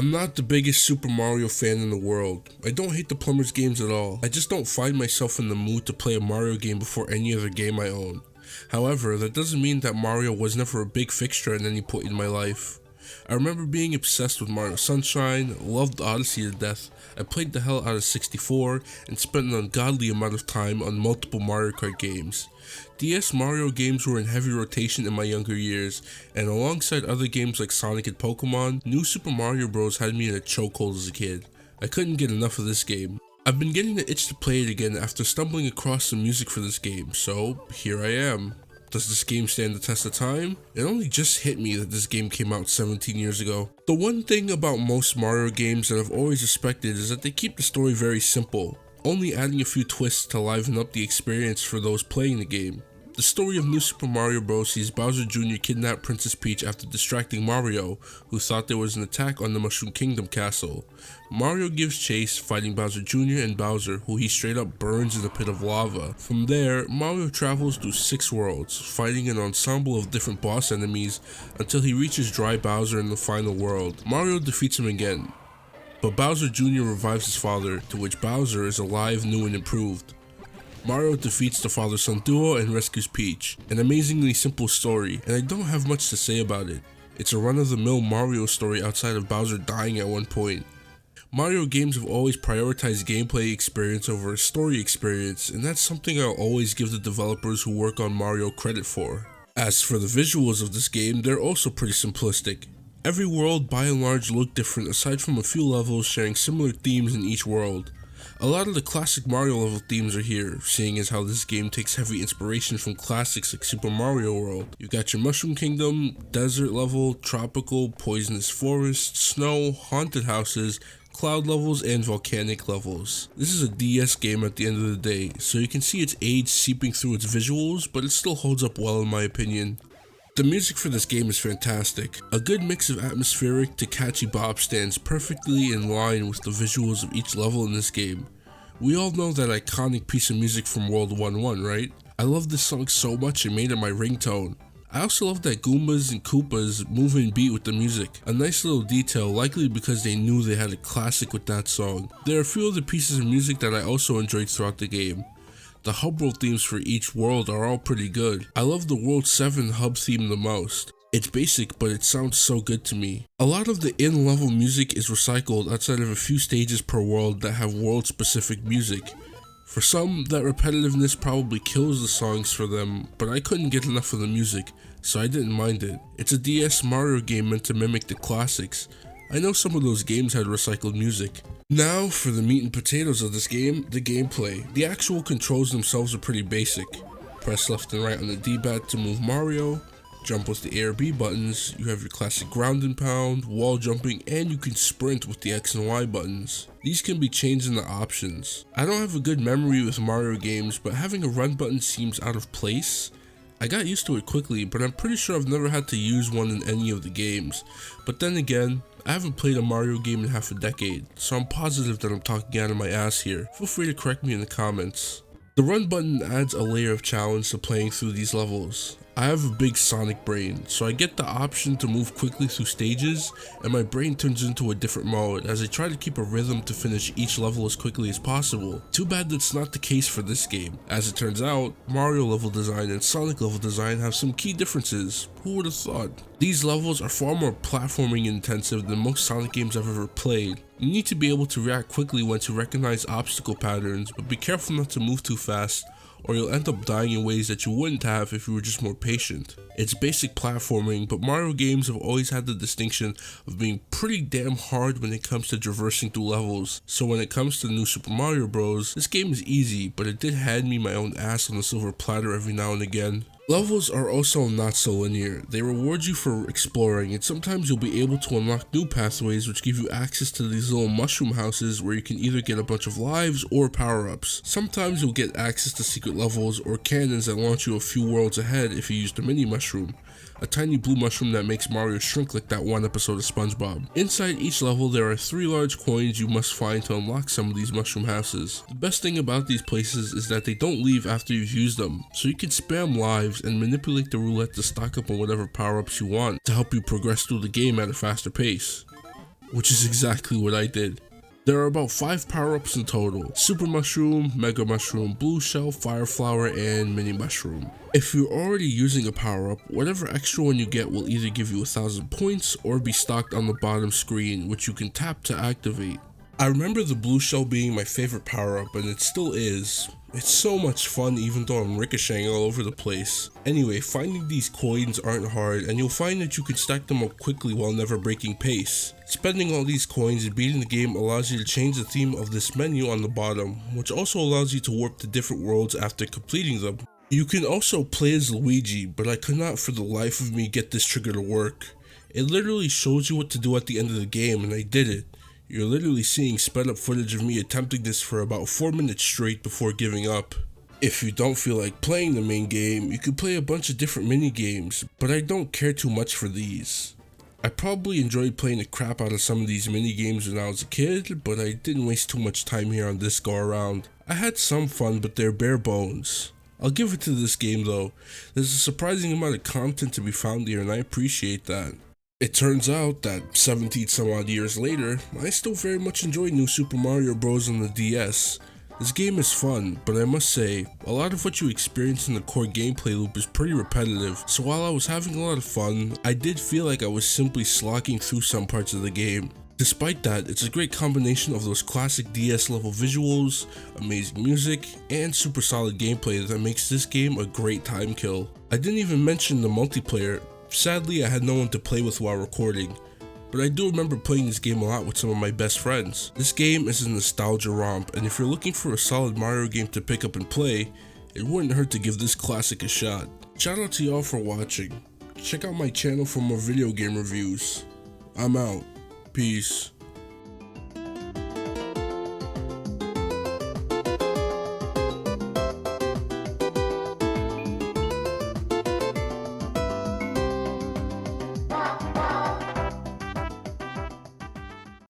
I'm not the biggest Super Mario fan in the world. I don't hate the Plumbers games at all. I just don't find myself in the mood to play a Mario game before any other game I own. However, that doesn't mean that Mario was never a big fixture at any point in my life. I remember being obsessed with Mario Sunshine, loved Odyssey to death, I played the hell out of 64, and spent an ungodly amount of time on multiple Mario Kart games. DS Mario games were in heavy rotation in my younger years, and alongside other games like Sonic and Pokemon, New Super Mario Bros. Had me in a chokehold as a kid. I couldn't get enough of this game. I've been getting the itch to play it again after stumbling across the music for this game, so here I am. Does this game stand the test of time? It only just hit me that this game came out 17 years ago. The one thing about most Mario games that I've always respected is that they keep the story very simple, only adding a few twists to liven up the experience for those playing the game. The story of New Super Mario Bros. Sees Bowser Jr. kidnap Princess Peach after distracting Mario, who thought there was an attack on the Mushroom Kingdom castle. Mario gives chase, fighting Bowser Jr. and Bowser, who he straight up burns in a pit of lava. From there, Mario travels through 6 worlds, fighting an ensemble of different boss enemies until he reaches Dry Bowser in the final world. Mario defeats him again, but Bowser Jr. revives his father, to which Bowser is alive, new and improved. Mario defeats the father-son duo and rescues Peach. An amazingly simple story, and I don't have much to say about it. It's a run-of-the-mill Mario story outside of Bowser dying at one point. Mario games have always prioritized gameplay experience over a story experience, and that's something I'll always give the developers who work on Mario credit for. As for the visuals of this game, they're also pretty simplistic. Every world by and large look different aside from a few levels sharing similar themes in each world. A lot of the classic Mario level themes are here, seeing as how this game takes heavy inspiration from classics like Super Mario World. You've got your Mushroom Kingdom, desert level, tropical, poisonous forest, snow, haunted houses, cloud levels, and volcanic levels. This is a DS game at the end of the day, so you can see its age seeping through its visuals, but it still holds up well in my opinion. The music for this game is fantastic. A good mix of atmospheric to catchy bop stands perfectly in line with the visuals of each level in this game. We all know that iconic piece of music from World 1-1, right? I love this song so much it made it my ringtone. I also love that Goombas and Koopas move in beat with the music. A nice little detail, likely because they knew they had a classic with that song. There are a few other pieces of music that I also enjoyed throughout the game. The hub world themes for each world are all pretty good. I love the World 7 hub theme the most. It's basic, but it sounds so good to me. A lot of the in-level music is recycled outside of a few stages per world that have world-specific music. For some, that repetitiveness probably kills the songs for them, but I couldn't get enough of the music, so I didn't mind it. It's a DS Mario game meant to mimic the classics. I know some of those games had recycled music. Now for the meat and potatoes of this game, the gameplay. The actual controls themselves are pretty basic. Press left and right on the D-pad to move Mario, jump with the A or B buttons, you have your classic ground and pound, wall jumping, and you can sprint with the X and Y buttons. These can be changed in the options. I don't have a good memory with Mario games, but having a run button seems out of place. I got used to it quickly, but I'm pretty sure I've never had to use one in any of the games. But then again, I haven't played a Mario game in half a decade, so I'm positive that I'm talking out of my ass here. Feel free to correct me in the comments. The run button adds a layer of challenge to playing through these levels. I have a big Sonic brain, so I get the option to move quickly through stages, and my brain turns into a different mode as I try to keep a rhythm to finish each level as quickly as possible. Too bad that's not the case for this game. As it turns out, Mario level design and Sonic level design have some key differences. Who would have thought? These levels are far more platforming intensive than most Sonic games I've ever played. You need to be able to react quickly when to recognize obstacle patterns, but be careful not to move too fast, or you'll end up dying in ways that you wouldn't have if you were just more patient. It's basic platforming, but Mario games have always had the distinction of being pretty damn hard when it comes to traversing through levels. So when it comes to New Super Mario Bros., this game is easy, but it did hand me my own ass on a silver platter every now and again. Levels are also not so linear. They reward you for exploring, and sometimes you'll be able to unlock new pathways which give you access to these little mushroom houses where you can either get a bunch of lives or power-ups. Sometimes you'll get access to secret levels or cannons that launch you a few worlds ahead if you use the mini mushroom, a tiny blue mushroom that makes Mario shrink like that one episode of SpongeBob. Inside each level there are 3 large coins you must find to unlock some of these mushroom houses. The best thing about these places is that they don't leave after you've used them, so you can spam lives and manipulate the roulette to stock up on whatever power-ups you want to help you progress through the game at a faster pace. which is exactly what I did. There are about 5 power-ups in total: Super Mushroom, Mega Mushroom, Blue Shell, Fire Flower, and Mini Mushroom. If you're already using a power-up, whatever extra one you get will either give you 1,000 points or be stocked on the bottom screen, which you can tap to activate. I remember the Blue Shell being my favorite power-up, and it still is. It's so much fun even though I'm ricocheting all over the place. Anyway, finding these coins aren't hard, and you'll find that you can stack them up quickly while never breaking pace. Spending all these coins and beating the game allows you to change the theme of this menu on the bottom, which also allows you to warp to different worlds after completing them. You can also play as Luigi, but I could not for the life of me get this trigger to work. It literally shows you what to do at the end of the game, and I did it. You're literally seeing sped up footage of me attempting this for about 4 minutes straight before giving up. If you don't feel like playing the main game, you could play a bunch of different mini games, but I don't care too much for these. I probably enjoyed playing the crap out of some of these mini games when I was a kid, but I didn't waste too much time here on this go around. I had some fun, but they're bare bones. I'll give it to this game though. There's a surprising amount of content to be found here, and I appreciate that. It turns out that 17 some odd years later, I still very much enjoy New Super Mario Bros. On the DS. This game is fun, but I must say, a lot of what you experience in the core gameplay loop is pretty repetitive, so while I was having a lot of fun, I did feel like I was simply slocking through some parts of the game. Despite that, it's a great combination of those classic DS level visuals, amazing music, and super solid gameplay that makes this game a great time kill. I didn't even mention the multiplayer. Sadly, I had no one to play with while recording, but I do remember playing this game a lot with some of my best friends. This game is a nostalgia romp, and if you're looking for a solid Mario game to pick up and play, it wouldn't hurt to give this classic a shot. Shout out to y'all for watching. Check out my channel for more video game reviews. I'm out. Peace.